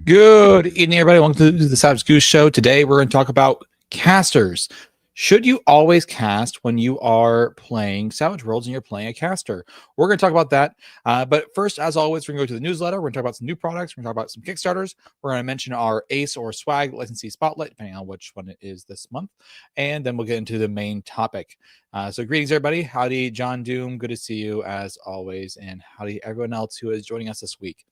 Good evening, everybody. Welcome to the SavageGoose Show. Today, we're going to talk about casters. Should you always cast when you are playing Savage Worlds and you're playing a caster? We're going to talk about that. But first, as always, we're going to go to the newsletter. We're going to talk about some new products. We're going to talk about some Kickstarters. We're going to mention our Ace or Swag licensee spotlight, depending on which one it is this month. And then we'll get into the main topic. So greetings, everybody. Howdy, John Doom. Good to see you, as always. And howdy, everyone else who is joining us this week.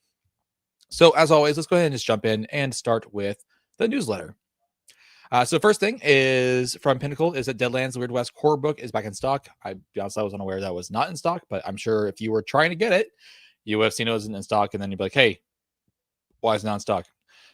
So as always, let's go ahead and just jump in and start with the newsletter. So the first thing is from Pinnacle is that Deadlands: The Weird West core book is back in stock. I honestly was unaware that was not in stock, but I'm sure if you were trying to get it, you would have seen it wasn't in stock, and then you'd be like, hey, why is it not in stock?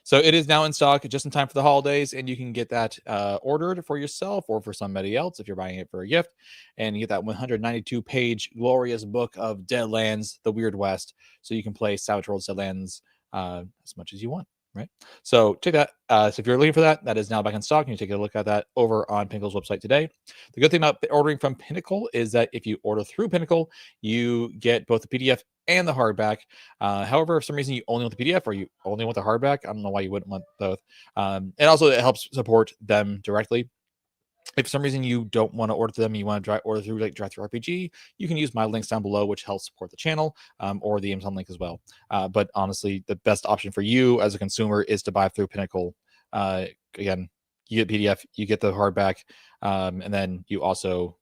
So it is now in stock just in time for the holidays, and you can get that ordered for yourself or for somebody else if you're buying it for a gift, and you get that 192-page glorious book of Deadlands: The Weird West, so you can play Savage Worlds Deadlands as much as you want, right? So check that. So if you're looking for that, that is now back in stock, and you take a look at that over on Pinnacle's website today. The good thing about ordering from Pinnacle is that if you order through Pinnacle, you get both the PDF and the hardback. However, if for some reason you only want the PDF or you only want the hardback, I don't know why you wouldn't want both. And also it helps support them directly. If for some reason you don't want to order them, you want to order through like DriveThruRPG, you can use my links down below, which helps support the channel, or the Amazon link as well. But honestly, the best option for you as a consumer is to buy through Pinnacle. Again, you get PDF, you get the hardback, and then you also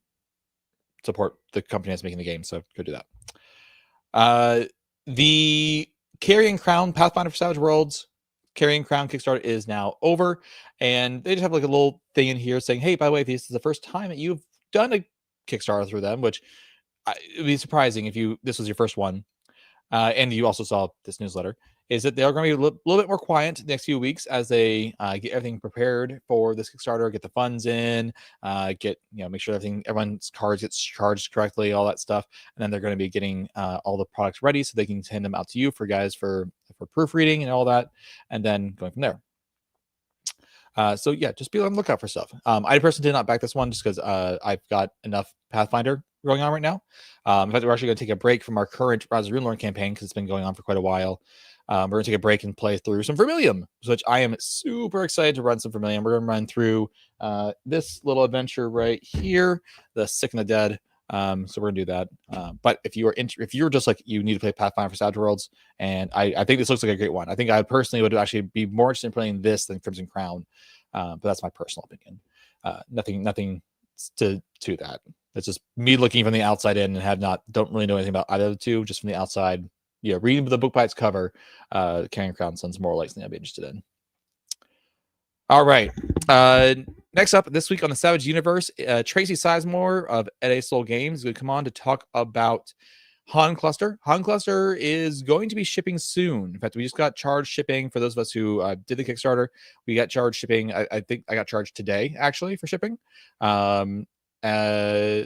support the company that's making the game. So go do that. The Carrying Crown Pathfinder for Savage Worlds Carrying Crown Kickstarter is now over, and they just have like a little thing in here saying, hey, by the way, if this is the first time that you've done a Kickstarter through them, which it would be surprising if this was your first one, and you also saw this newsletter, is that they are going to be a little bit more quiet the next few weeks as they get everything prepared for this Kickstarter, get the funds in, make sure everyone's cards gets charged correctly, all that stuff, and then they're going to be getting all the products ready so they can send them out to you for proofreading and all that, and then going from there. So yeah, just be on the lookout for stuff. I personally did not back this one just because I've got enough Pathfinder going on right now. In fact, we're actually going to take a break from our current Rise of Runelorn campaign because it's been going on for quite a while. We're going to take a break and play through some Vermilion, which I am super excited to run some Vermilion. We're going to run through this little adventure right here, the Sick and the Dead. So we're gonna do that. But if you're just like you need to play Pathfinder for Savage Worlds, and I think this looks like a great one. I think I personally would actually be more interested in playing this than Crimson Crown. But that's my personal opinion. Nothing to that. It's just me looking from the outside in and don't really know anything about either of the two. Just from the outside, reading the book by its cover, Carrying Crown sounds more like something I'd be interested in. All right. Next up this week on the Savage Universe, Tracy Sizemore of Ed Soul Games is going to come on to talk about Han Cluster. Han Cluster is going to be shipping soon. In fact, we just got charged shipping for those of us who did the Kickstarter. We got charged shipping. I think I got charged today actually for shipping. Yeah. So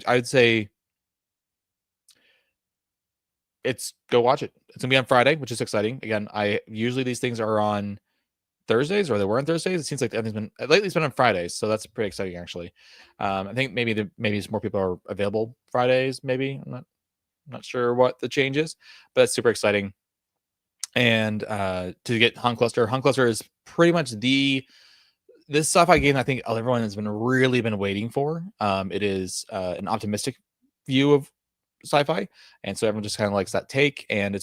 I'd say go watch it. It's gonna be on Friday, which is exciting. Again, usually these things are on Thursdays, or they were on Thursdays. It seems like everything's been lately. It's been on Fridays, so that's pretty exciting actually. I think maybe some more people are available Fridays. Maybe I'm not sure what the change is, but it's super exciting. And to get Han Cluster is pretty much this sci-fi game I think everyone has really been waiting for. It is an optimistic view of sci-fi, and so everyone just kind of likes that take, and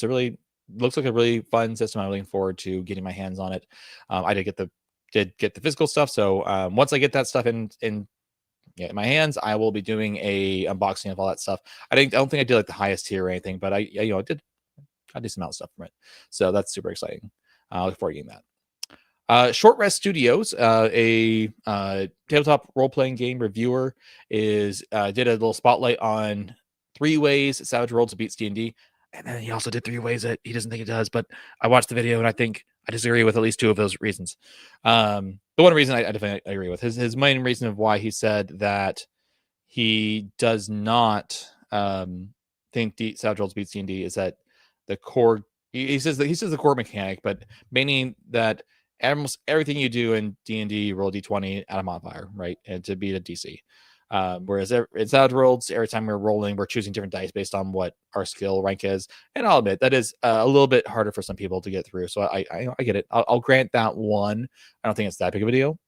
looks like a really fun system. I'm looking forward to getting my hands on it. I did get the physical stuff, so once I get that stuff in my hands, I will be doing a unboxing of all that stuff. I don't think I did like the highest tier or anything, but I did a decent amount of stuff from it, so that's super exciting. I look forward to getting that. Short Rest Studios, a tabletop role-playing game reviewer, did a little spotlight on 3 ways Savage Worlds beats D&D, and then he also did 3 ways that he doesn't think it does. But I watched the video, and I think I disagree with at least 2 of those reasons. The one reason I definitely agree with his main reason of why he said that he does not think Savage Worlds beats D&D is that the core. He says the core mechanic, but meaning that almost everything you do in D&D, you roll a D20 at a modifier, right, and to beat a DC. Whereas in Savage Worlds, every time we're rolling, we're choosing different dice based on what our skill rank is. And I'll admit that is a little bit harder for some people to get through. So I get it. I'll grant that one. I don't think it's that big of a deal,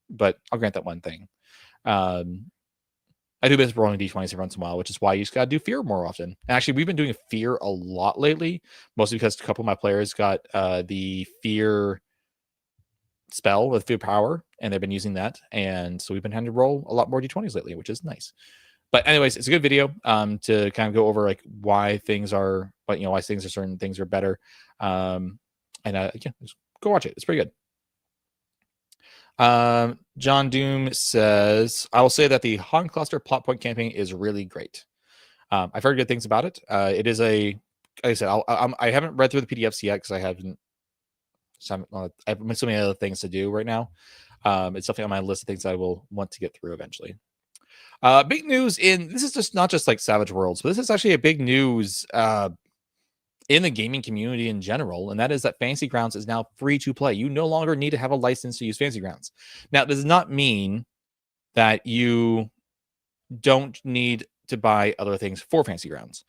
but I'll grant that one thing. I do miss rolling d20s every once in a while, which is why you just got to do fear more often. And actually, we've been doing fear a lot lately, mostly because a couple of my players got the fear spell with fear power, and they've been using that. And so we've been having to roll a lot more d20s lately, which is nice. But anyways, it's a good video to kind of go over like why things are, why certain things are better. Yeah, just go watch it. It's pretty good. John Doom says, I will say that the Han Cluster plot point camping is really great. I've heard good things about it. It is like I said, I haven't read through the PDFs yet because I have so many other things to do right now. It's something on my list of things I will want to get through eventually. Big news this is just not just like Savage Worlds, but this is actually a big news in the gaming community in general, and that is that Fantasy Grounds is now free to play. You no longer need to have a license to use Fantasy Grounds. Now, this does not mean that you don't need to buy other things for Fantasy Grounds.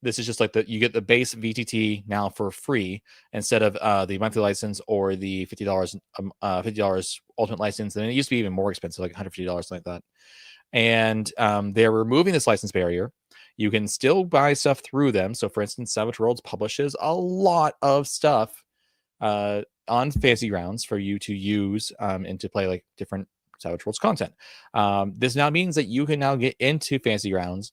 This is just like you get the base VTT now for free instead of the monthly license or the $50 ultimate license. And it used to be even more expensive, like $150, like that. And they're removing this license barrier. You can still buy stuff through them. So, for instance, Savage Worlds publishes a lot of stuff on Fantasy Grounds for you to use and to play like different Savage Worlds content. This now means that you can now get into Fantasy Grounds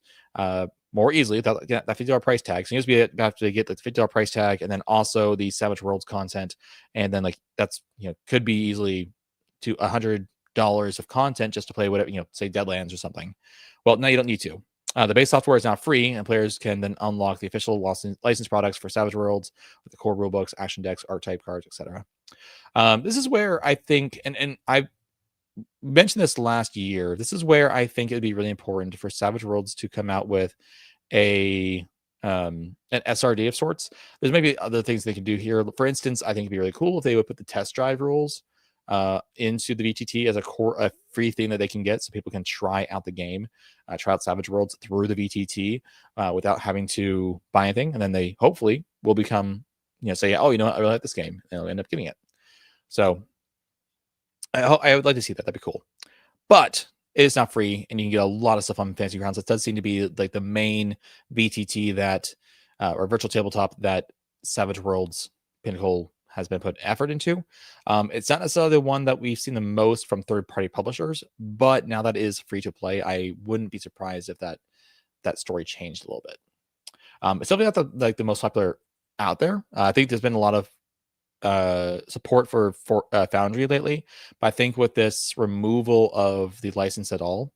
more easily without that $50 price tag. So you have to get the $50 price tag and then also the Savage Worlds content. And then like that's could be easily to $100 of content just to play whatever, say Deadlands or something. Well, now you don't need to. The base software is now free, and players can then unlock the official licensed products for Savage Worlds with the core rulebooks, action decks, archetype cards, etc. This is where I think, and I mentioned this last year, this is where I think it would be really important for Savage Worlds to come out with an SRD of sorts. There's maybe other things they can do here. For instance, I think it'd be really cool if they would put the test drive rules into the VTT as a free thing that they can get so people can try out the game, try out Savage Worlds through the VTT without having to buy anything. And then they hopefully will become, say, oh, what? I really like this game. And they'll end up getting it. So I would like to see that. That'd be cool. But it is not free, and you can get a lot of stuff on Fantasy Grounds. It does seem to be like the main VTT that, or virtual tabletop that Savage Worlds Pinnacle has been put effort into. It's not necessarily the one that we've seen the most from third-party publishers, but now that is free to play, I wouldn't be surprised if that story changed a little bit. It's definitely not the most popular out there. I think there's been a lot of support for Foundry lately, but I think with this removal of the license at all,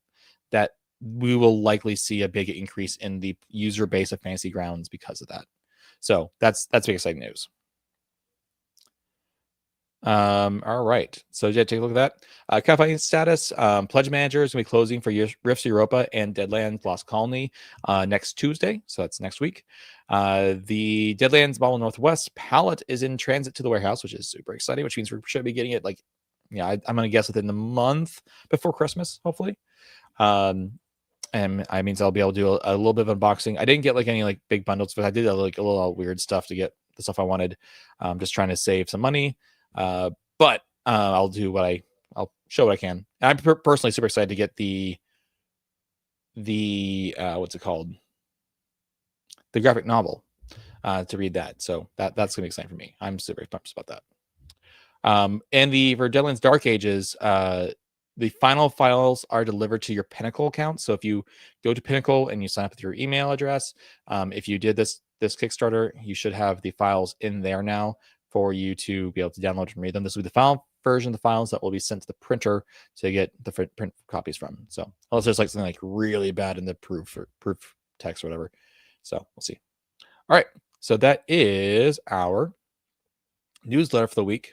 that we will likely see a big increase in the user base of Fantasy Grounds because of that. So that's big exciting news. All right. So yeah, take a look at that. Crowdfunding status. Pledge Manager is going to be closing for Rifts Europa and Deadlands Lost Colony next Tuesday. So that's next week. The Deadlands Bottle Northwest palette is in transit to the warehouse, which is super exciting, which means we should be getting it I'm going to guess within the month before Christmas, hopefully. And I means I'll be able to do a little bit of unboxing. I didn't get any big bundles, but I did a little weird stuff to get the stuff I wanted. Just trying to save some money. But I'll do I'll show what I can. And I'm personally super excited to get the what's it called? The graphic novel to read that. So that's gonna be exciting for me. I'm super pumped about that. And for Deadlands Dark Ages, the final files are delivered to your Pinnacle account. So if you go to Pinnacle and you sign up with your email address, if you did this Kickstarter, you should have the files in there now for you to be able to download and read them. This will be the final version of the files that will be sent to the printer to get the print copies from. So unless there's something really bad in the proof text or whatever. So we'll see. All right. So that is our newsletter for the week.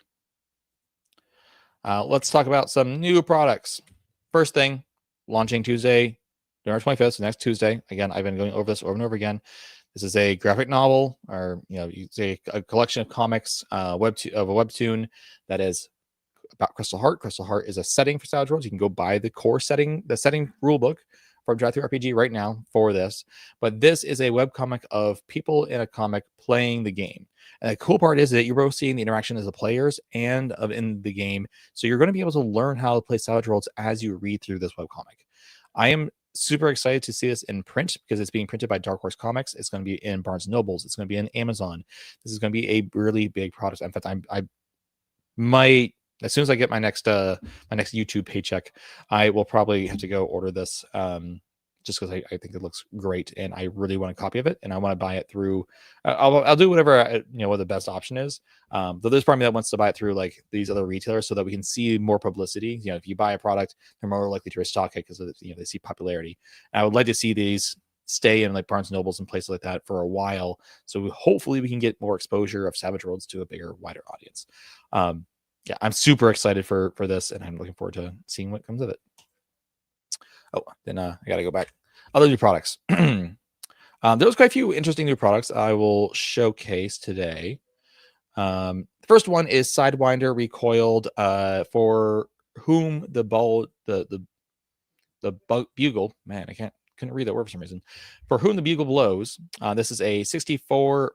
Let's talk about some new products. First thing, launching Tuesday, November 25th, so next Tuesday. Again, I've been going over this over and over again. This is a graphic novel, or you say a collection of comics, of a webtoon that is about Crystal Heart. Crystal Heart is a setting for Savage Worlds. You can go buy the core setting, the setting rulebook from Drive-Thru RPG right now for this. But this is a webcomic of people in a comic playing the game. And the cool part is that you're both seeing the interaction as the players and in the game. So you're going to be able to learn how to play Savage Worlds as you read through this webcomic. I am super excited to see this in print because it's being printed by Dark Horse Comics. It's going to be in Barnes & Nobles. It's going to be in Amazon. This is going to be a really big product. In fact, I might, as soon as I get my next YouTube paycheck, I will probably have to go order this just because I think it looks great and I really want a copy of it and I want to buy it through. I'll do whatever what the best option is. Though there's part of me that wants to buy it through like these other retailers so that we can see more publicity. If you buy a product, they're more likely to restock it because they see popularity. And I would like to see these stay in like Barnes and Nobles and places like that for a while. So hopefully we can get more exposure of Savage Worlds to a bigger, wider audience. Yeah, I'm super excited for this and I'm looking forward to seeing what comes of it. Oh, then I got to go back. Other new products. There was quite a few interesting new products I will showcase today. The first one is Sidewinder Recoiled, for whom the bugle. Man, I couldn't read that word for some reason. For whom the bugle blows. This is a 64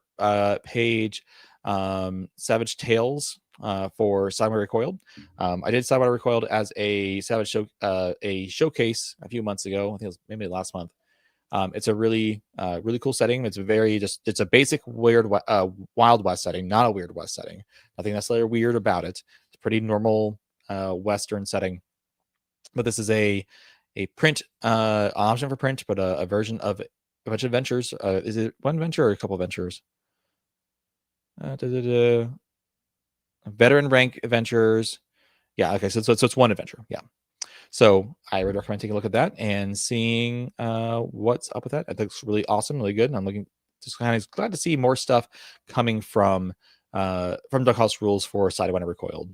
page Savage Tales for Sidewinder Recoiled. I did Sidewinder Recoiled as a Savage showcase a few months ago. I think it was maybe last month. It's a really cool setting. It's a basic Wild West setting, not a Weird West setting. Nothing necessarily weird about it. It's a pretty normal Western setting. But this is a print option for print, but a version of a bunch of adventures. Is it one adventure or a couple of adventures? Veteran rank adventures. Yeah, okay, so it's one adventure. Yeah. So I would recommend taking a look at that and seeing what's up with that. I think it's really awesome, really good. And I'm just kind of glad to see more stuff coming from Dark House Rules for Sidewinder Recoiled.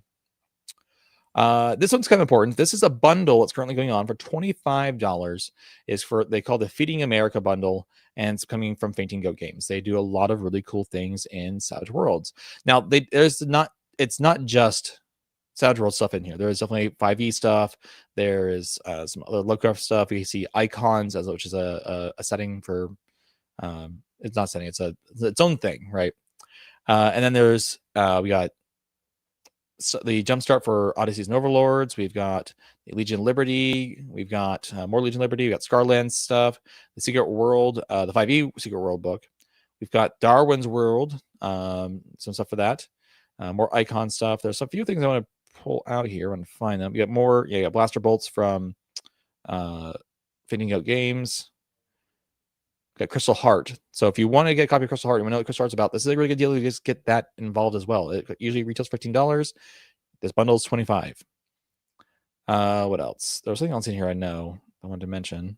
This one's kind of important. This is a bundle that's currently going on for $25. They call the Feeding America bundle, and it's coming from Fainting Goat Games. They do a lot of really cool things in Savage Worlds. Now, it's not just Savage World stuff in here. There is definitely 5e stuff. There is some other Lovecraft stuff. You see icons, which is a setting for. It's not setting. It's its own thing, right? And then there's we got the Jumpstart for Odysseys and Overlords. We've got the Legion of Liberty. We've got more Legion of Liberty. We've got Scarlands stuff. The Secret World, the 5e Secret World book. We've got Darwin's World. Some stuff for that. More icon stuff. There's a few things I want to pull out here and find them. You got more. Yeah, you got Blaster Bolts from Fainting Goat Games. Got Crystal Heart. So if you want to get a copy of Crystal Heart, you want to know what Crystal Heart's about, this is a really good deal. You just get that involved as well. It usually retails $15. This bundle is $25. What else? There was something else in here I know I wanted to mention.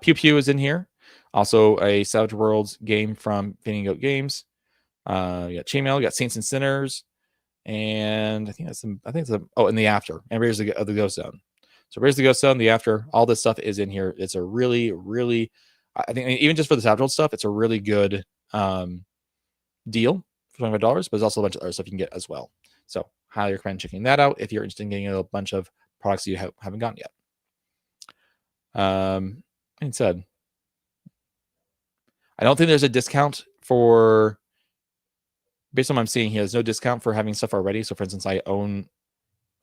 Pew Pew is in here. Also a Savage Worlds game from Fainting Goat Games. You got Chainmail, you got Saints and Sinners, and I think it's and the After, and Raiders of the Ghost Zone. So Raiders of the Ghost Zone, the After, all this stuff is in here. It's a really, really, I think even just for the Savage Worlds stuff, it's a really good deal for $25, but there's also a bunch of other stuff you can get as well. So highly recommend checking that out if you're interested in getting a bunch of products you haven't gotten yet. Like said, I don't think there's a discount for, based on what I'm seeing here, there's no discount for having stuff already. So for instance, I own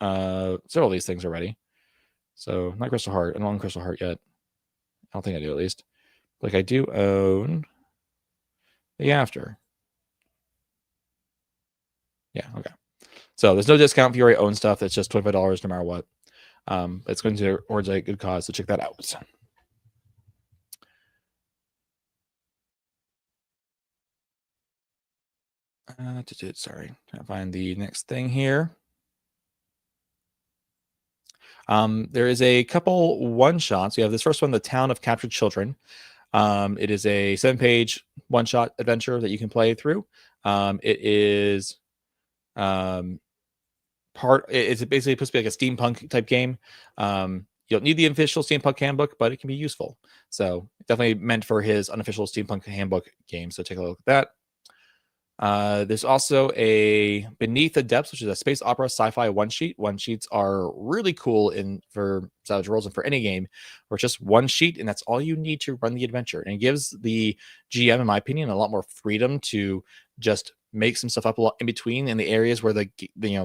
several of these things already. So not Crystal Heart. I don't own Crystal Heart yet. I don't think I do, at least. Like I do own the After. Yeah, okay. So there's no discount if you already own stuff. It's just $25 no matter what. It's going towards a good cause, so check that out. Sorry, trying to find the next thing here. There is a couple one-shots. We have this first one, The Town of Captured Children. It is a 7-page one-shot adventure that you can play through. It is it's basically supposed to be like a steampunk type game. You don't need the official steampunk handbook, but it can be useful. So definitely meant for his unofficial steampunk handbook game. So take a look at that. There's also a Beneath the Depths, which is a space opera sci-fi one sheet. One sheets are really cool for Savage Worlds and for any game, where it's just one sheet and that's all you need to run the adventure. And it gives the GM, in my opinion, a lot more freedom to just make some stuff up a lot in between in the areas where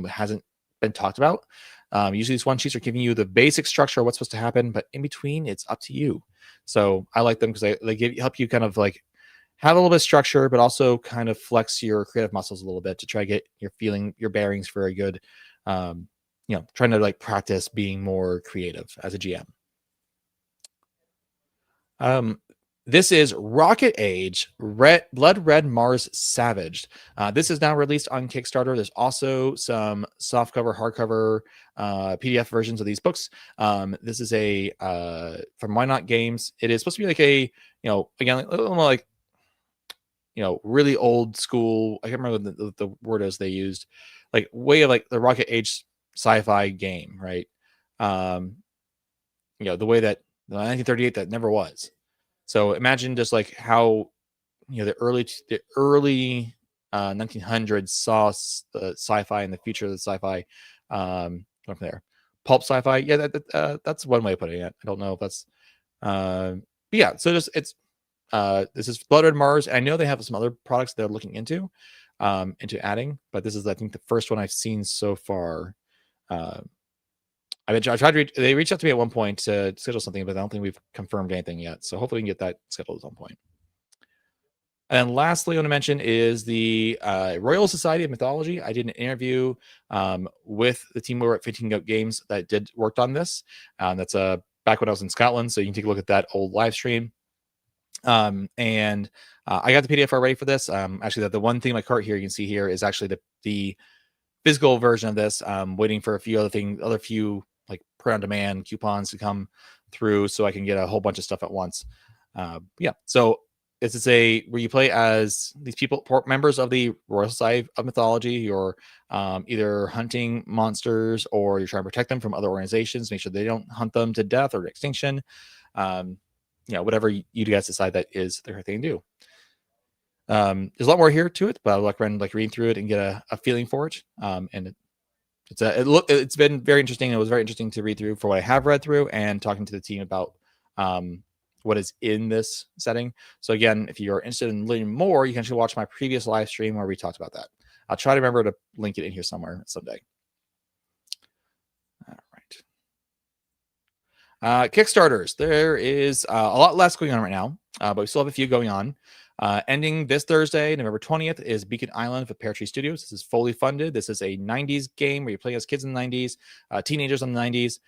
hasn't been talked about. Usually these one sheets are giving you the basic structure of what's supposed to happen, but in between it's up to you. So I like them because they help you kind of like have a little bit of structure, but also kind of flex your creative muscles a little bit to try to get your bearings for a good, trying to like practice being more creative as a GM. This is Rocket Age Blood Red Mars Savaged. This is now released on Kickstarter. There's also some softcover, hardcover, PDF versions of these books. This is from Why Not Games. It is supposed to be like again, a little more like, really old school. I can't remember the word as they used, like way of like the Rocket Age sci-fi game, right? The way that the 1938 that never was. So imagine just like how the early 1900s saw the sci-fi and the future of the sci-fi. From there, pulp sci-fi. Yeah, that's one way of putting it. I don't know if that's. But yeah, so this is Blood Red Mars. I know they have some other products they're looking into adding, but this is, I think, the first one I've seen so far. I tried they reached out to me at one point to schedule something, but I don't think we've confirmed anything yet. So hopefully we can get that scheduled at some point. And then lastly, I want to mention is the Royal Society of Mythology. I did an interview with the team over at 15 Goat Games that worked on this. That's back when I was in Scotland, so you can take a look at that old live stream. And I got the PDF already for this. Actually, the one thing in my cart here you can see here is actually the physical version of this. I'm waiting for a few other few like print on demand coupons to come through so I can get a whole bunch of stuff at once. Yeah, so this is where you play as these people, members of the Royal Society of Mythology. You're either hunting monsters or you're trying to protect them from other organizations, make sure they don't hunt them to death or extinction. Whatever you guys decide that is their thing to do. There's a lot more here to it, but I would recommend reading through it and get a feeling for it. And it's been very interesting. It was very interesting to read through for what I have read through and talking to the team about what is in this setting. So again, if you're interested in learning more, you can actually watch my previous live stream where we talked about that. I'll try to remember to link it in here somewhere someday. All right. Kickstarters. There is a lot less going on right now, but we still have a few going on. Ending this Thursday, November 20th, is Beacon Island for Pear Tree Studios. This is fully funded. This is a 90s game where you play as kids in the 90s, teenagers in the 90s,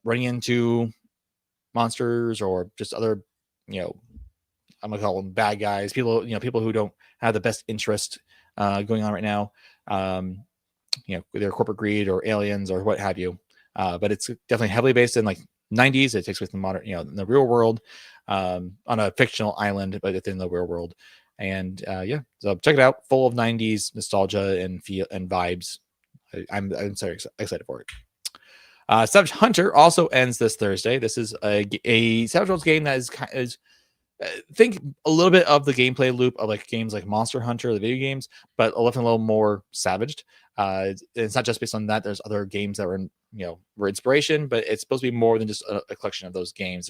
running into monsters or just other, I'm gonna call them bad guys, people who don't have the best interest going on right now, their corporate greed or aliens or what have you. But it's definitely heavily based in 90s. It takes place in modern, in the real world, on a fictional island, but within the real world. And so check it out. Full of 90s nostalgia and feel and vibes. I'm sorry, excited for it. Savage Hunter also ends this Thursday. This is a Savage Worlds game that is think a little bit of the gameplay loop of games like Monster Hunter, the video games, but a little more savaged. It's not just based on that. There's other games that were inspiration, but it's supposed to be more than just a collection of those games.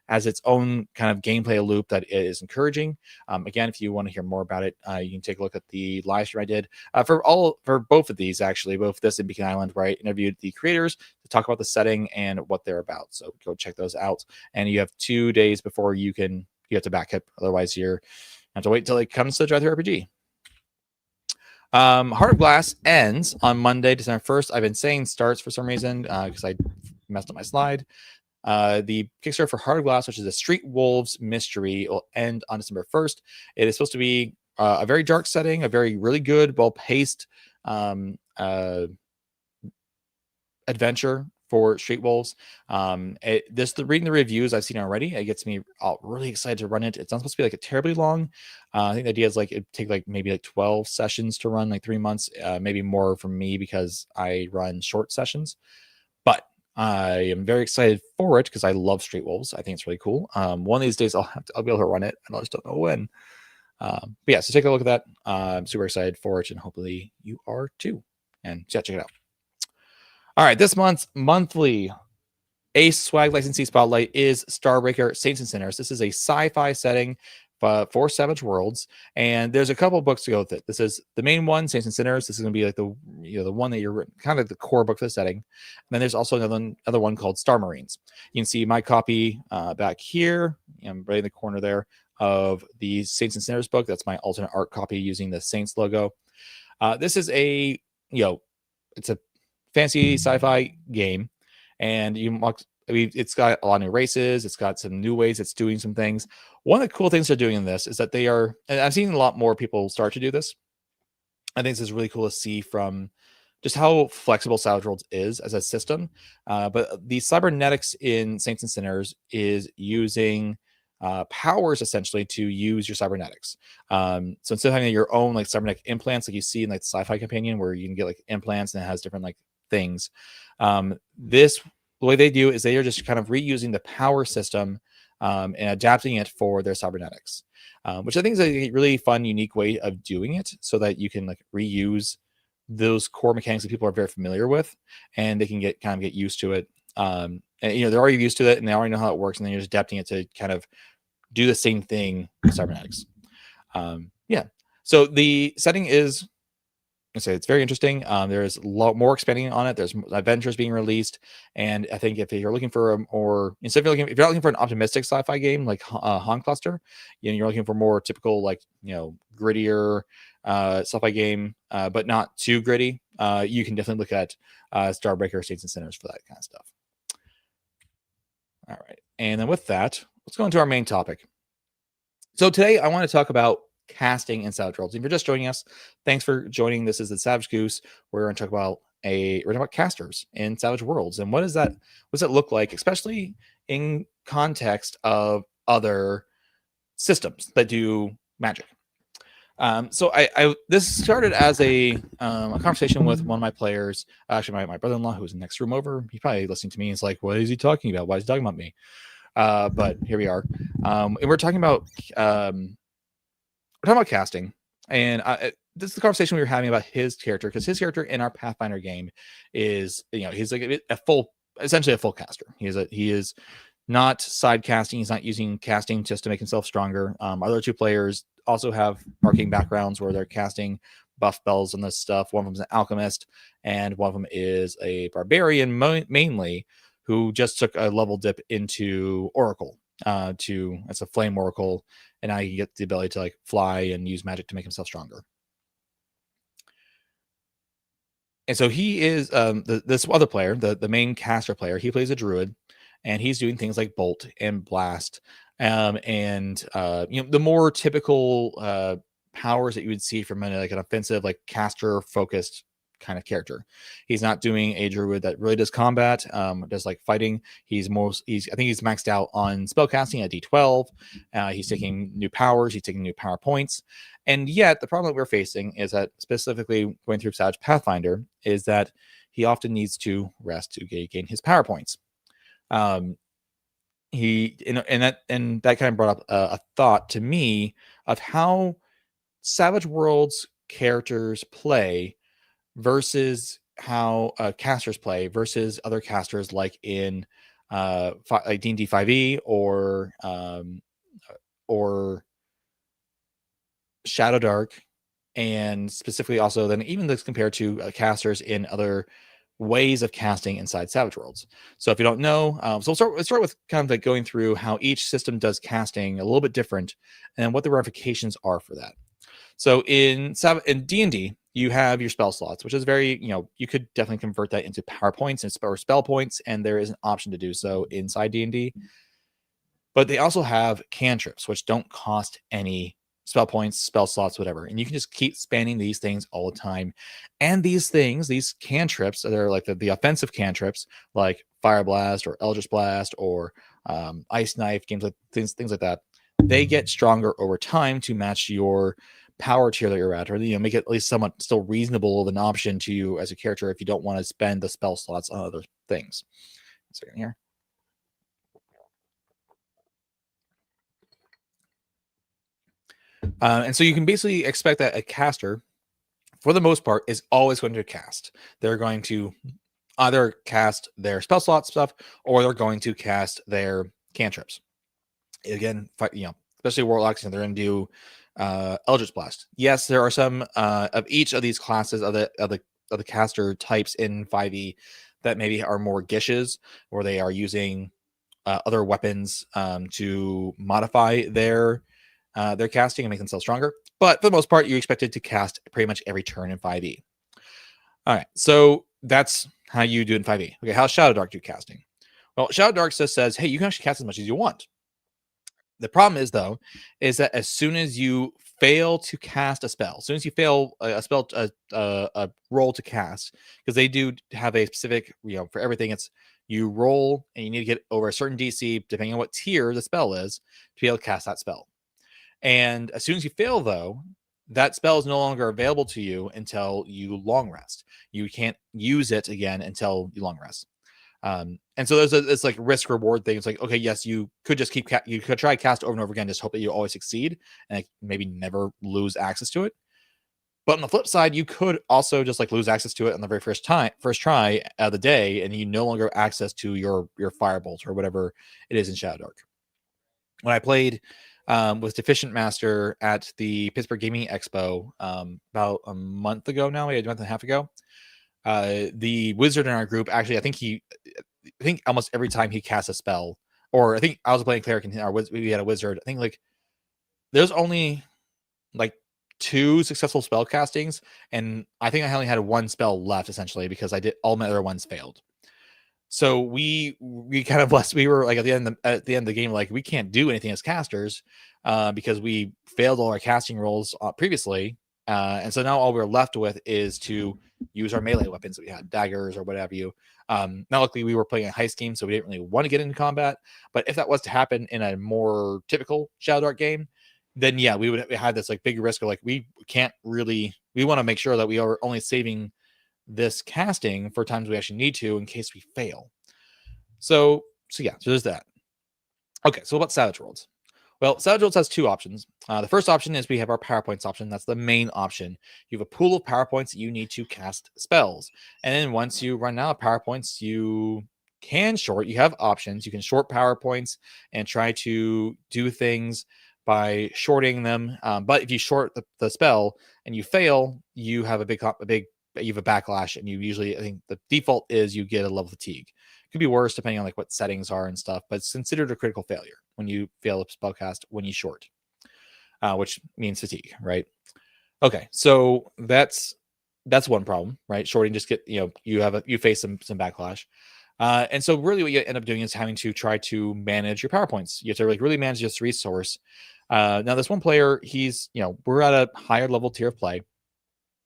Has its own kind of gameplay loop that is encouraging. Again, if you want to hear more about it, you can take a look at the live stream I did for both of these, actually, both this and Beacon Island, where I interviewed the creators to talk about the setting and what they're about. So go check those out. And you have 2 days before you have to back up. Otherwise, you have to wait until it comes to Drive Through RPG. Heart of Glass ends on Monday, December 1st. I've been saying starts for some reason because I messed up my slide. The Kickstarter for Heart of Glass, which is a Street Wolves mystery, will end on December 1st. It is supposed to be a very dark setting, a really good, well-paced adventure for Street Wolves. Reading the reviews I've seen already, it gets me really excited to run it. It's not supposed to be a terribly long. I think the idea is it'd take maybe 12 sessions to run, 3 months, maybe more for me because I run short sessions. But I am very excited for it because I love Street Wolves. I think it's really cool. One of these days I'll be able to run it, and I just don't know when. But yeah, so take a look at that. I'm super excited for it, and hopefully you are too. And yeah, check it out. All right, this month's monthly Ace Swag Licensee Spotlight is Starbreaker Saints and Sinners. This is a sci-fi setting for Savage Worlds, and there's a couple books to go with it. This is the main one, Saints and Sinners. This is going to be like the one that you're kind of the core book for the setting. And then there's also another one called Star Marines. You can see my copy back here. I'm right in the corner there of the Saints and Sinners book. That's my alternate art copy using the Saints logo. This is it's a fantasy sci-fi game, and it's got a lot of new races. It's got some new ways it's doing some things. One of the cool things they're doing in this is that and I've seen a lot more people start to do this. I think this is really cool to see from just how flexible Savage Worlds is as a system. But the cybernetics in Saints and Sinners is using powers essentially to use your cybernetics. So instead of having your own like cybernetic implants, like you see in like the Sci-Fi Companion, where you can get like implants and it has different like things, the way they do is they are just kind of reusing the power system and adapting it for their cybernetics, which I think is a really fun, unique way of doing it, so that you can like reuse those core mechanics that people are very familiar with, and they can get used to it. And they're already used to it, and they already know how it works, and then you're just adapting it to kind of do the same thing with cybernetics. So the setting is, it's very interesting. There's a lot more expanding on it. There's adventures being released, and I think if you're looking for if you're not looking for an optimistic sci-fi game like Han Cluster, you're looking for more typical like grittier sci-fi game, but not too gritty. You can definitely look at Starbreaker, Saints and Sinners for that kind of stuff. All right, and then with that, let's go into our main topic. So today I want to talk about casting in Savage Worlds. If you're just joining us, thanks for joining. This is the Savage Goose. We're going to talk about casters in Savage Worlds, and what does that look like, especially in context of other systems that do magic. So this started as a conversation with one of my players, actually my brother-in-law, who's in the next room over. He's probably listening to me. He's like, "What is he talking about? Why is he talking about me?" But here we are, and we're talking about casting, and this is the conversation we were having about his character, because his character in our Pathfinder game is, he's like essentially a full caster. He is not side casting. He's not using casting just to make himself stronger. Other two players also have arcane backgrounds where they're casting buff spells and this stuff. One of them is an alchemist, and one of them is a barbarian mainly, who just took a level dip into Oracle. It's a flame oracle, and now you get the ability to like fly and use magic to make himself stronger. And so he is this other player, the main caster player. He plays a druid, and he's doing things like bolt and blast, and the more typical powers that you would see from an offensive, like caster focused kind of character. He's not doing a druid that really does combat, does like fighting. I think he's maxed out on spellcasting at D12. He's taking new powers, he's taking new power points. And yet the problem that we're facing is that, specifically going through Savage Pathfinder, is that he often needs to rest to gain his power points. That kind of brought up a thought to me of how Savage Worlds characters play versus how casters play versus other casters, like in like D&D 5e or Shadowdark, and specifically also then even this compared to casters in other ways of casting inside Savage Worlds. So if you don't know, so let's start with kind of like going through how each system does casting a little bit different, and what the ramifications are for that. So in D&D, you have your spell slots, which is very, you could definitely convert that into power points and spell points, and there is an option to do so inside D&D. But they also have cantrips, which don't cost any spell points, spell slots, whatever. And you can just keep spanning these things all the time. And these cantrips, they're like the offensive cantrips, like Fire Blast or Eldritch Blast or Ice Knife, things like that. They get stronger over time to match your power tier that you're at, or make it at least somewhat still reasonable of an option to you as a character if you don't want to spend the spell slots on other things. A second here. And so you can basically expect that a caster, for the most part, is always going to cast. They're going to either cast their spell slot stuff, or they're going to cast their cantrips. Again, especially warlocks, and they're going to do Eldritch Blast. Yes, there are some of each of these classes of the caster types in 5e that maybe are more gishes, or they are using other weapons to modify their casting and make themselves stronger. But for the most part, you're expected to cast pretty much every turn in 5e. All right, so that's how you do it in 5e. Okay, how's Shadowdark do casting? Well, Shadowdark says, hey, you can actually cast as much as you want. The problem is, though, is that as soon as you fail to cast a spell, as soon as you fail a roll to cast, because they do have a specific, for everything, it's you roll and you need to get over a certain DC, depending on what tier the spell is, to be able to cast that spell. And as soon as you fail, though, that spell is no longer available to you until you long rest. You can't use it again until you long rest. And so it's like risk reward thing. It's like, okay, yes, you could just you could try cast over and over again, just hope that you always succeed and maybe never lose access to it. But on the flip side, you could also just like lose access to it on the very first try of the day, and you no longer have access to your firebolt or whatever it is in Shadowdark. When I played with Deficient Master at the Pittsburgh Gaming Expo about a month ago now, maybe a month and a half ago, the wizard in our group, actually, I think almost every time he casts a spell, or I think I was playing cleric and we had a wizard. I think like there's only like 2 successful spell castings, and I think I only had 1 spell left essentially because I did all my other ones failed. So we kind of we were like at the end of the game, like we can't do anything as casters because we failed all our casting rolls previously. And so now all we're left with is to use our melee weapons that we had, daggers or whatever you. Now, luckily, we were playing a heist game, so we didn't really want to get into combat. But if that was to happen in a more typical Shadowdark game, then yeah, we would have this like big risk of like we can't really. We want to make sure that we are only saving this casting for times we actually need to in case we fail. So yeah, so there's that. Okay, so what about Savage Worlds? Well, Savage Worlds has 2 options. The first option is we have our power points option. That's the main option. You have a pool of power points that you need to cast spells. And then once you run out of power points, you can short. You have options. You can short power points and try to do things by shorting them. But if you short the spell and you fail, you have you have a backlash, and you usually, I think the default is you get a level fatigue. It could be worse depending on like what settings are and stuff, but it's considered a critical failure when you fail a spellcast when you short, which means fatigue, right? Okay, so that's one problem, right? Shorting just get you face some backlash, and so really what you end up doing is having to try to manage your power points. You have to like really manage this resource. Now this one player, he's we're at a higher level tier of play.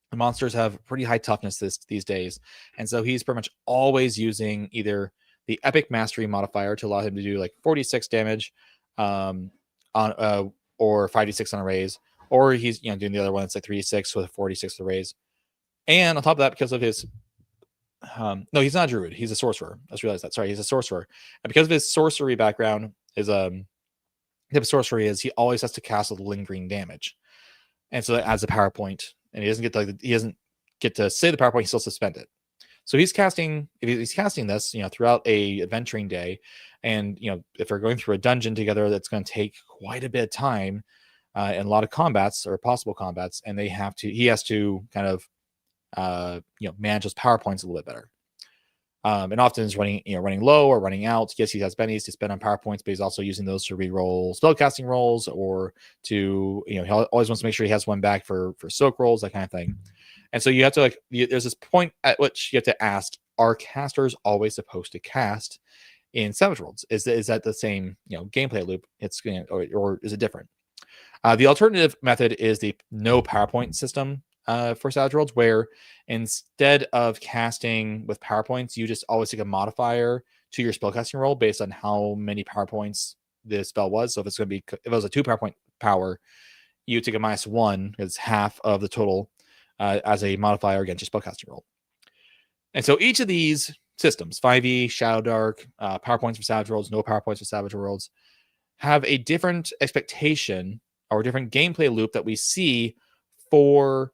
The monsters have pretty high toughness these days, and so he's pretty much always using either the Epic Mastery modifier to allow him to do like 46 damage on or 5d6 on a raise, or he's doing the other one that's like 3d6 with a 46 to raise. And on top of that, because of his no, he's not a druid, he's a sorcerer. I just realized that. Sorry, he's a sorcerer. And because of his sorcery background, his type of sorcery is he always has to cast with lingering damage. And so that adds a power point. And he doesn't get to say the power point, he's still suspended. So he's casting this, throughout a adventuring day. And if they're going through a dungeon together, that's going to take quite a bit of time and a lot of combats or possible combats, and he has to kind of manage those power points a little bit better. And often is running low or running out. Yes, he has bennies to spend on power points, but he's also using those to re-roll spellcasting rolls, or to he always wants to make sure he has one back for soak rolls, that kind of thing. And so you have to there's this point at which you have to ask: are casters always supposed to cast in Savage Worlds? Is that the same gameplay loop? Or is it different? The alternative method is the no PowerPoint system for Savage Worlds, where instead of casting with PowerPoints, you just always take a modifier to your spellcasting roll based on how many PowerPoints the spell was. So if it was a 2 PowerPoint power, you take a -1, it's half of the total as a modifier against your spellcasting roll. And so each of these systems, 5e, Shadowdark, PowerPoints for Savage Worlds, no PowerPoints for Savage Worlds, have a different expectation or different gameplay loop that we see for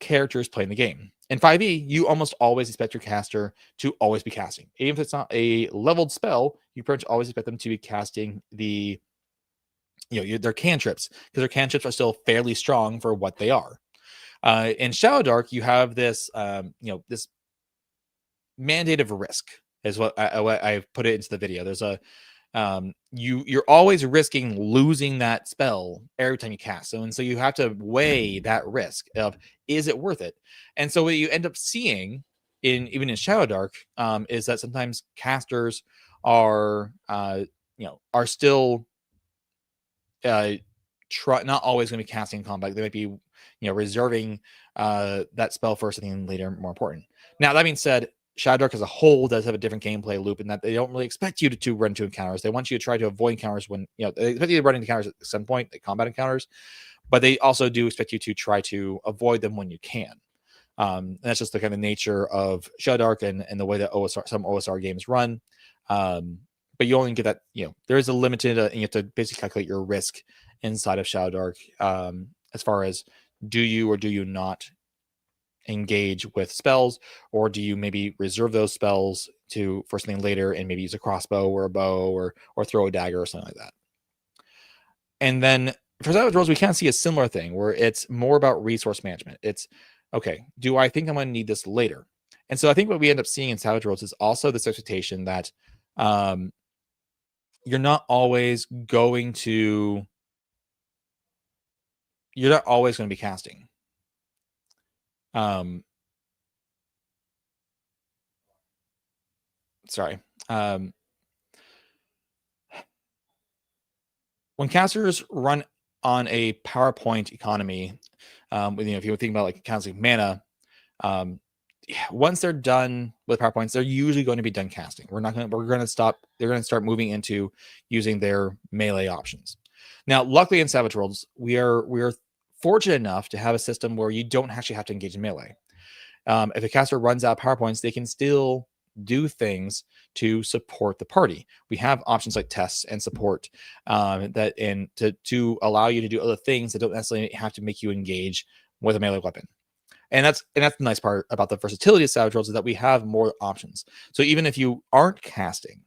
characters playing the game. In 5e, you almost always expect your caster to always be casting. Even if it's not a leveled spell, you pretty much always expect them to be casting the, their cantrips, because their cantrips are still fairly strong for what they are. In Shadowdark, you have this, this mandate of risk, is what I put it into the video. There's a you're always risking losing that spell every time you cast. So you have to weigh that risk of, is it worth it? And so what you end up seeing even in Shadowdark is that sometimes casters are still not always going to be casting in combat. They might be reserving that spell for something later more important. Now, that being said, Shadowdark as a whole does have a different gameplay loop in that they don't really expect you to run into encounters. They want you to try to avoid encounters when, they expect you to run into encounters at some point, like combat encounters, but they also do expect you to try to avoid them when you can. And that's just the kind of nature of Shadowdark and the way that some OSR games run. But you only get that, there is a limited, you have to basically calculate your risk inside of Shadowdark as far as, do you or do you not engage with spells, or do you maybe reserve those spells for something later and maybe use a crossbow or a bow or throw a dagger or something like that. And then for Savage Worlds, we kind of see a similar thing where it's more about resource management. It's, okay, do I think I'm going to need this later? And so I think what we end up seeing in Savage Worlds is also this expectation that you're not always going to be casting. When casters run on a PowerPoint economy, if you think about like casting mana, once they're done with PowerPoints, they're usually going to be done casting. We're going to stop. They're going to start moving into using their melee options. Now, luckily in Savage Worlds, we are fortunate enough to have a system where you don't actually have to engage in melee. If a caster runs out of PowerPoints, they can still do things to support the party. We have options like tests and support to allow you to do other things that don't necessarily have to make you engage with a melee weapon. And that's the nice part about the versatility of Savage Worlds, is that we have more options. So even if you aren't casting,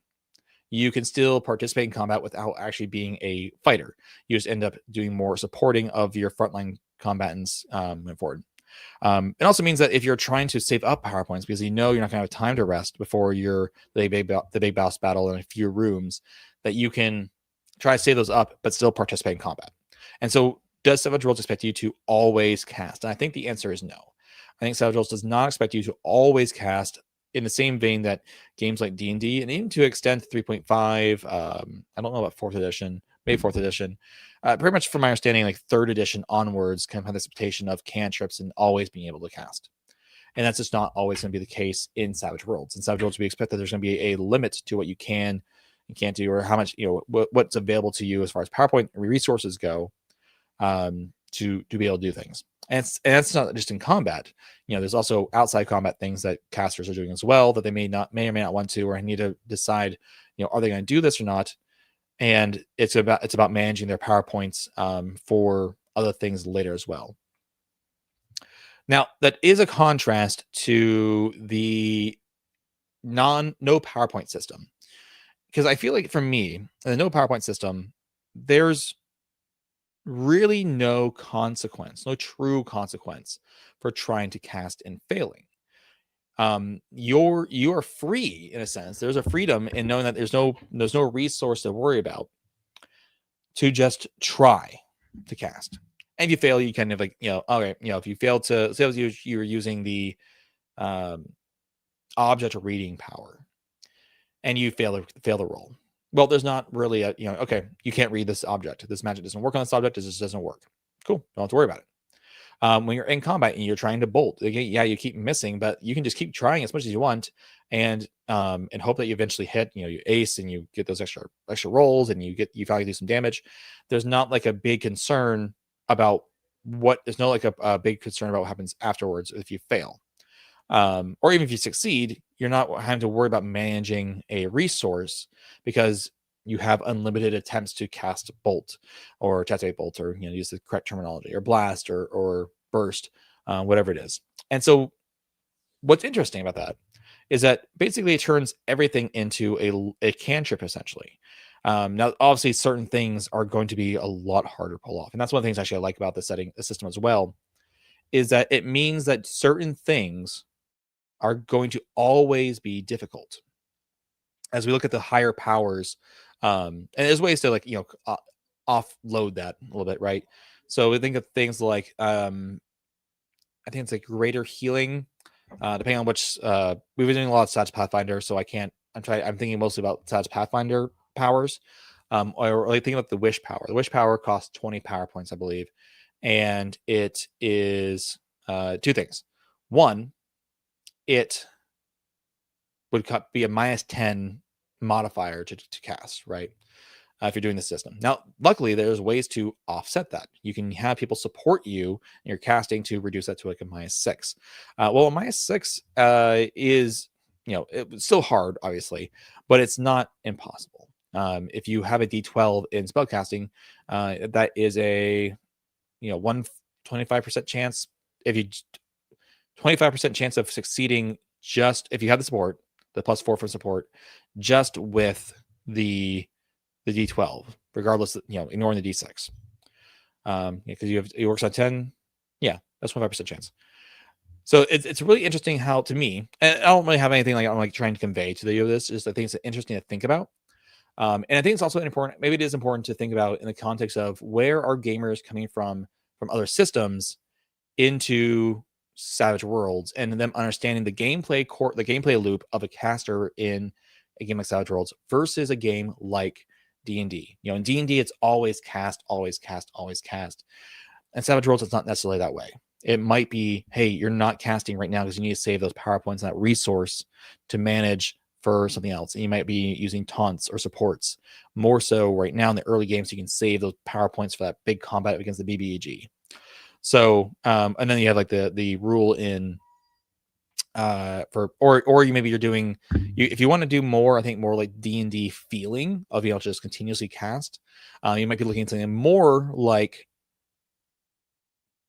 you can still participate in combat without actually being a fighter. You just end up doing more supporting of your frontline combatants moving forward. It also means that if you're trying to save up PowerPoints because you're not going to have time to rest before the big boss battle in a few rooms, that you can try to save those up but still participate in combat. And so, does Savage Worlds expect you to always cast? And I think the answer is no. I think Savage Worlds does not expect you to always cast, in the same vein that games like D&D, and even to extend 3.5, I don't know about 4th edition, maybe 4th edition, pretty much from my understanding, like 3rd edition onwards, kind of have this expectation of cantrips and always being able to cast. And that's just not always going to be the case in Savage Worlds. In Savage Worlds, we expect that there's going to be a limit to what you can and can't do, or how much, what's available to you as far as PowerPoint resources go, to be able to do things. And that's not just in combat. There's also outside combat things that casters are doing as well that they may or may not want to, or need to decide, are they going to do this or not? And it's about managing their PowerPoints for other things later as well. Now, that is a contrast to the no PowerPoint system, because I feel like for me, the no PowerPoint system, there's really no true consequence for trying to cast and failing. You're free in a sense. There's a freedom in knowing that there's no resource to worry about, to just try to cast. And if you fail, you kind of if you fail to, say you're using the object reading power and you fail the roll. Well, there's not really okay, you can't read this object. This magic doesn't work on this object. It just doesn't work. Cool. Don't have to worry about it. When you're in combat and you're trying to bolt, you keep missing, but you can just keep trying as much as you want and hope that you eventually hit, you ace and you get those extra rolls and you finally do some damage. There's not like a big concern about a big concern about what happens afterwards if you fail. Or even if you succeed, you're not having to worry about managing a resource, because you have unlimited attempts to cast bolt or to activate bolt, or use the correct terminology, or blast or burst, whatever it is. And so what's interesting about that is that basically it turns everything into a cantrip essentially. Now, obviously, certain things are going to be a lot harder to pull off, and that's one of the things actually I like about the system as well, is that it means that certain things are going to always be difficult. As we look at the higher powers, and there's ways to offload that a little bit, right? So we think of things like I think it's like greater healing, depending on which we've been doing a lot of Savage Pathfinder, so I'm thinking mostly about Savage Pathfinder powers, or think about the wish power. The wish power costs 20 power points, I believe, and it is two things. One, it would be a -10 modifier to cast, right? If you're doing the system. Now, luckily, there's ways to offset that. You can have people support you in your casting to reduce that to like a -6. Well, a -6 is, it's still hard, obviously, but it's not impossible. If you have a D12 in spellcasting, that is a 125% chance. If you 25% chance of succeeding, just if you have the support, the +4 for support, just with the D12, regardless, ignoring the D6. Because it works on 10. Yeah, that's 25% chance. So it's really interesting how, to me, and I don't really have anything like I'm like trying to convey to you this. Just I think it's interesting to think about. And I think it's also important. Maybe it is important to think about in the context of where are gamers coming from other systems into Savage Worlds, and them understanding the gameplay loop of a caster in a game like Savage Worlds versus a game like D&D. In D&D, it's always cast, always cast, always cast. And Savage Worlds, it's not necessarily that way. It might be, hey, you're not casting right now because you need to save those power points and that resource to manage for something else. And you might be using taunts or supports. More so right now in the early games, you can save those power points for that big combat against the BBEG. So, and then you have like the rule in or you're doing, if you want to do more, I think more like D&D feeling of just continuously cast, you might be looking at something more like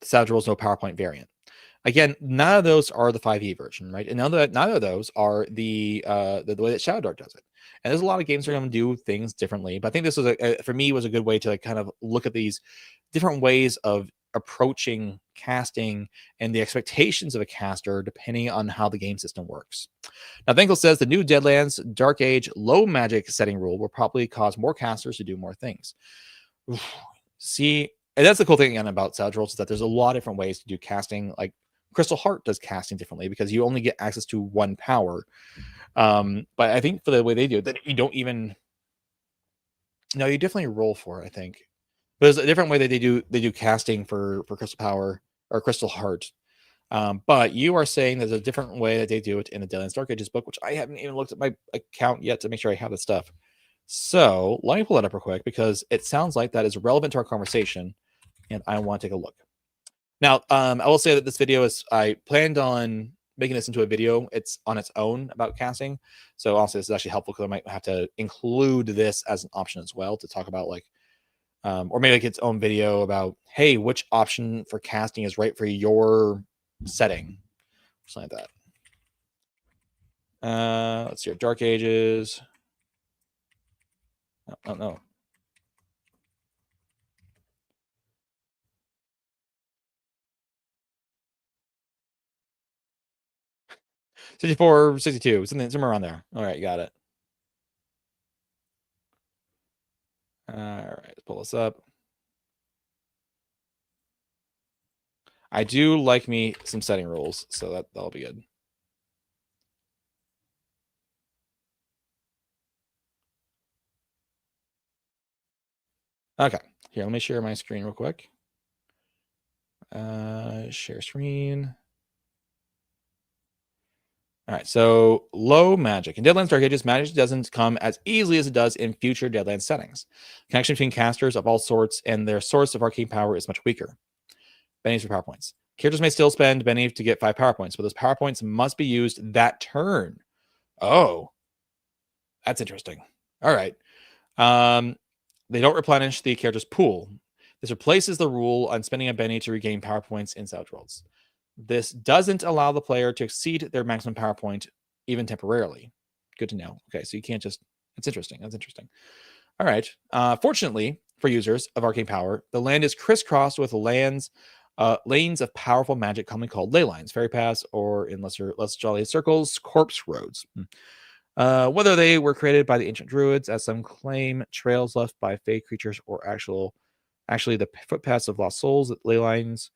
the Savage Worlds no PowerPoint variant. Again, none of those are the 5e version, right? And none of those are the way that Shadowdark does it. And there's a lot of games that are going to do things differently, but I think this was for me was a good way to like kind of look at these different ways of approaching casting and the expectations of a caster depending on how the game system works. Now, Thankle says the new Deadlands Dark Age low magic setting rule will probably cause more casters to do more things. See, and that's the cool thing again about Savage Worlds, is that there's a lot of different ways to do casting. Like Crystal Heart does casting differently because you only get access to one power. But I think for the way they do it, that you don't even. No, you definitely roll for it, I think. But there's a different way that they do casting for Crystal Power or Crystal Heart. But you are saying there's a different way that they do it in the Deadlands Dark Ages book, which I haven't even looked at my account yet to make sure I have the stuff. So let me pull that up real quick because it sounds like that is relevant to our conversation, and I want to take a look. Now, I will say that this video I planned on making this into a video. It's on its own about casting. So also this is actually helpful because I might have to include this as an option as well to talk about like, or maybe like its own video about, hey, which option for casting is right for your setting, something like that. Let's see, Dark Ages. No. $64, $62, somewhere around there. All right, got it. All right, let's pull this up. I do like me some setting rules, so that'll be good. Okay, here, let me share my screen real quick. Share screen. All right, so low magic. In Deadlands Dark Ages, magic doesn't come as easily as it does in future Deadlands settings. Connection between casters of all sorts and their source of arcane power is much weaker. Bennies for power points. Characters may still spend Benny to get 5 power points, but those power points must be used that turn. Oh, that's interesting. All right. They don't replenish the character's pool. This replaces the rule on spending a Benny to regain power points in Savage Worlds. This doesn't allow the player to exceed their maximum power point, even temporarily. Good to know. Okay, so you can't just... That's interesting. That's interesting. All right. Fortunately for users of Arcane Power, the land is crisscrossed with lanes of powerful magic commonly called ley lines, fairy paths, or in less jolly circles, corpse roads. Whether they were created by the ancient druids, as some claim, trails left by fey creatures, or actually the footpaths of lost souls, ley lines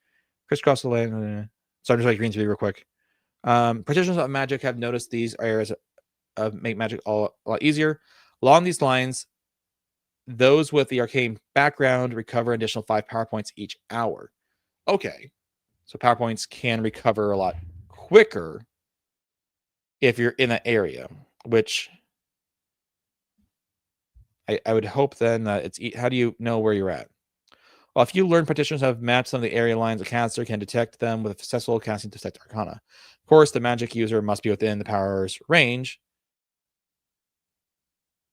crisscross the land. So I'm just like reading through real quick. Practitioners of magic have noticed these areas make magic a lot easier. Along these lines, those with the arcane background recover additional 5 power points each hour. Okay, so power points can recover a lot quicker if you're in that area, which I would hope then that it's... How do you know where you're at? Well, if you learn practitioners have mapped some of the area lines, a caster can detect them with a successful casting to detect Arcana. Of course, the magic user must be within the power's range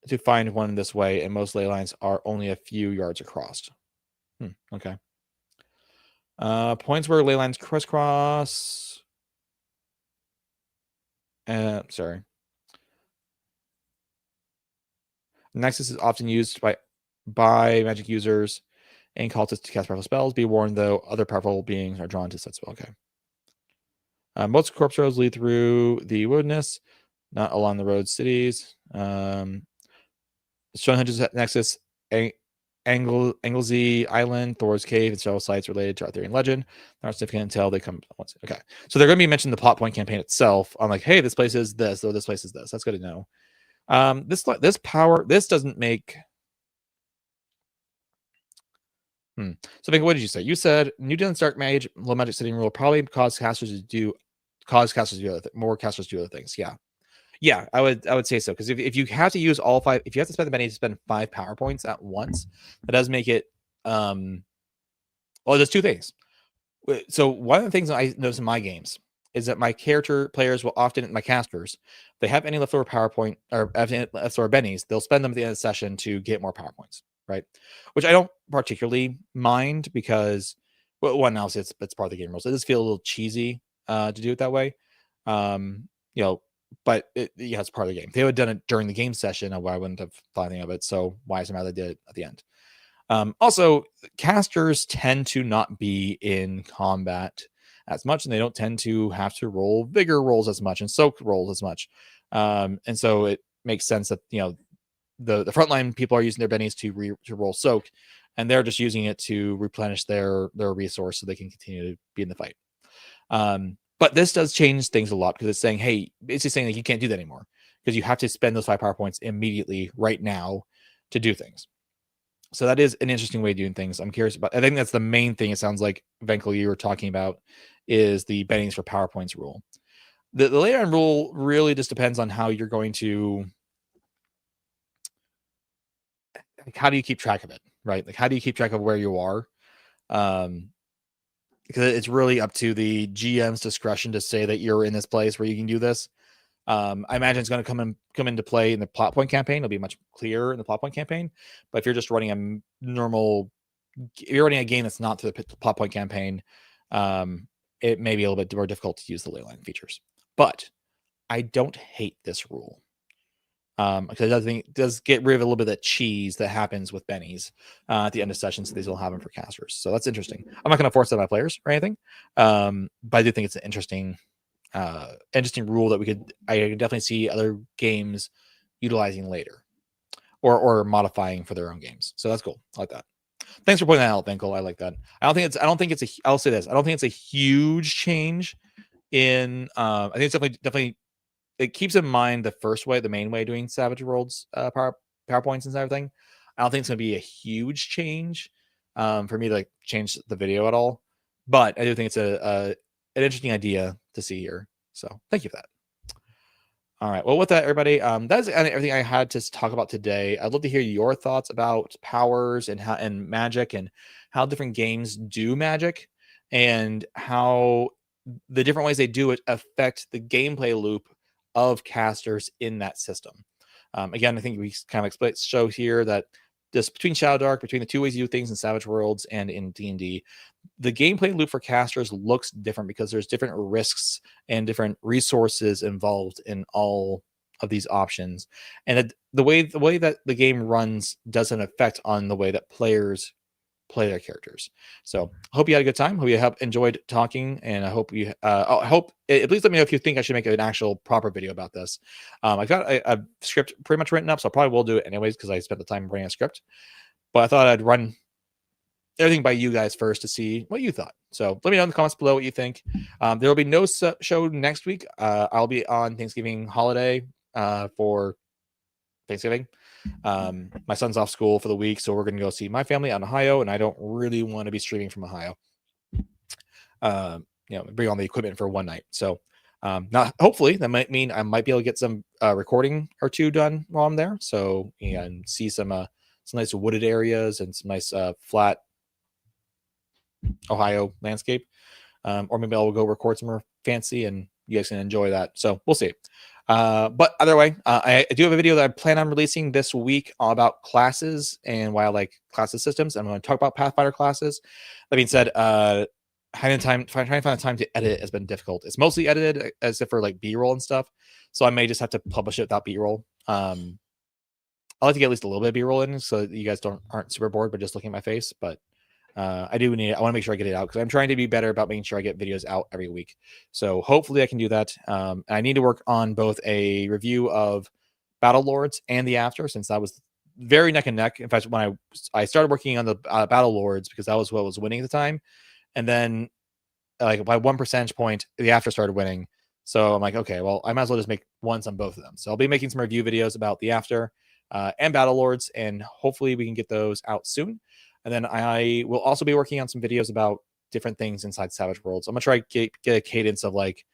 to find one this way, and most ley lines are only a few yards across. Okay. Points where ley lines crisscross. Sorry. Nexus is often used by magic users and cultists to cast powerful spells. Be warned, though, other powerful beings are drawn to such spell. Okay. Most corpse roads lead through the wilderness, not along the road cities. Stonehenge's Nexus, Anglesey Island, Thor's Cave, and several sites related to Arthurian legend. Not significant until they come once. Okay. So they're going to be mentioning the plot point campaign itself. I'm like, hey, this place is this, or this place is this. That's good to know. This doesn't make... So, Vink, what did you say? You said New Death's Dark Mage, low magic setting rule probably cause casters to do more casters to do other things. Yeah, I would say so, because if you have to use all 5, if you have to spend the money to spend 5 power points at once, that does make it... well, there's 2 things. So one of the things that I notice in my games is that my character players will often, my casters, they have any leftover PowerPoint or leftover bennies, they'll spend them at the end of the session to get more power points, right? Which I don't particularly mind, because, well, one, obviously it's part of the game rules. It does feel a little cheesy to do it that way, but it's part of the game. If they would have done it during the game session, I wouldn't have thought anything of it. So why is it matter they did it at the end? Also, casters tend to not be in combat as much, and they don't tend to have to roll vigor rolls as much and soak rolls as much. And so it makes sense that the frontline people are using their bennies to roll soak, and they're just using it to replenish their resource so they can continue to be in the fight. But this does change things a lot, because it's saying, hey, basically saying that you can't do that anymore, because you have to spend those 5 power points immediately right now to do things. So that is an interesting way of doing things. I'm curious about... I think that's the main thing. It sounds like, Venkel, you were talking about, is the bennies for power points rule. The later on rule really just depends on how you're going to... how do you keep track of it, right? Like, how do you keep track of where you are? Because it's really up to the GM's discretion to say that you're in this place where you can do this. I imagine it's going to come into play in the plot point campaign. It'll be much clearer in the plot point campaign. But if you're just running if you're running a game that's not through the plot point campaign, it may be a little bit more difficult to use the ley line features. But I don't hate this rule, because it does get rid of a little bit of that cheese that happens with bennies at the end of sessions. So these will have them for casters. So that's interesting. I'm not going to force that on my players or anything, but I do think it's an interesting rule that I can definitely see other games utilizing later, or modifying for their own games. So that's cool. I like that. Thanks for pointing that out, Benkel. I like that. I'll say this. I don't think it's a huge change in... I think it's definitely it keeps in mind the main way of doing Savage Worlds PowerPoints and everything. I don't think it's going to be a huge change for me to change the video at all. But I do think it's an interesting idea to see here. So thank you for that. All right. Well, with that, everybody, that's everything I had to talk about today. I'd love to hear your thoughts about powers and magic, and how different games do magic, and how the different ways they do it affect the gameplay loop of casters in that system. Again, I think we kind of explain show here that just between Shadowdark, between the two ways you do things in Savage Worlds and in D&D, the gameplay loop for casters looks different because there's different risks and different resources involved in all of these options, and the way that the game runs doesn't affect on the way that players play their characters. So I hope you had a good time. Hope you have enjoyed talking, and I hope you I hope please let me know if you think I should make an actual proper video about this. I've got a script pretty much written up, so I probably will do it anyways because I spent the time writing a script, but I thought I'd run everything by you guys first to see what you thought. So let me know in the comments below what you think. There will be no show next week. I'll be on Thanksgiving holiday for Thanksgiving. My son's off school for the week, so we're going to go see my family out in Ohio, and I don't really want to be streaming from Ohio. Bring all the equipment for one night. So not hopefully that might mean I might be able to get some recording or two done while I'm there. So and see some nice wooded areas and some nice flat Ohio landscape, or maybe I'll go record some more fancy and you guys can enjoy that. So we'll see. But either way, I do have a video that I plan on releasing this week all about classes and why I like classes systems. I'm going to talk about Pathfinder classes. That being said, trying to find the time to edit it has been difficult. It's mostly edited as if for like B-roll and stuff, so I may just have to publish it without B-roll. I like to get at least a little bit of B-roll in so that you guys aren't super bored but just looking at my face. But I want to make sure I get it out because I'm trying to be better about making sure I get videos out every week. So hopefully I can do that. I need to work on both a review of Battle Lords and the After, since that was very neck and neck. In fact, when I started working on the Battle Lords because that was what was winning at the time, and then like by 1 percentage point, the After started winning. So I'm like, okay, well, I might as well just make ones on both of them. So I'll be making some review videos about the After and Battle Lords, and hopefully we can get those out soon. And then I will also be working on some videos about different things inside Savage Worlds. I'm gonna try to get a cadence of like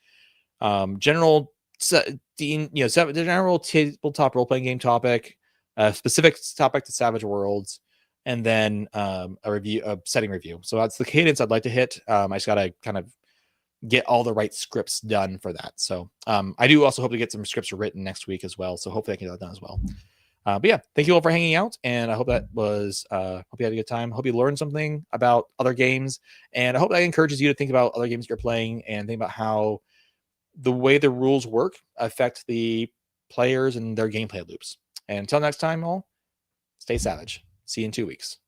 general general tabletop role playing game topic, specific topic to Savage Worlds, and then a setting review. So that's the cadence I'd like to hit. I just gotta kind of get all the right scripts done for that. So I do also hope to get some scripts written next week as well. So hopefully I can get that done as well. But yeah, thank you all for hanging out, and I hope that was hope you had a good time. Hope you learned something about other games, and I hope that encourages you to think about other games you're playing and think about how the way the rules work affect the players and their gameplay loops. And until next time, all, stay savage. See you in 2 weeks.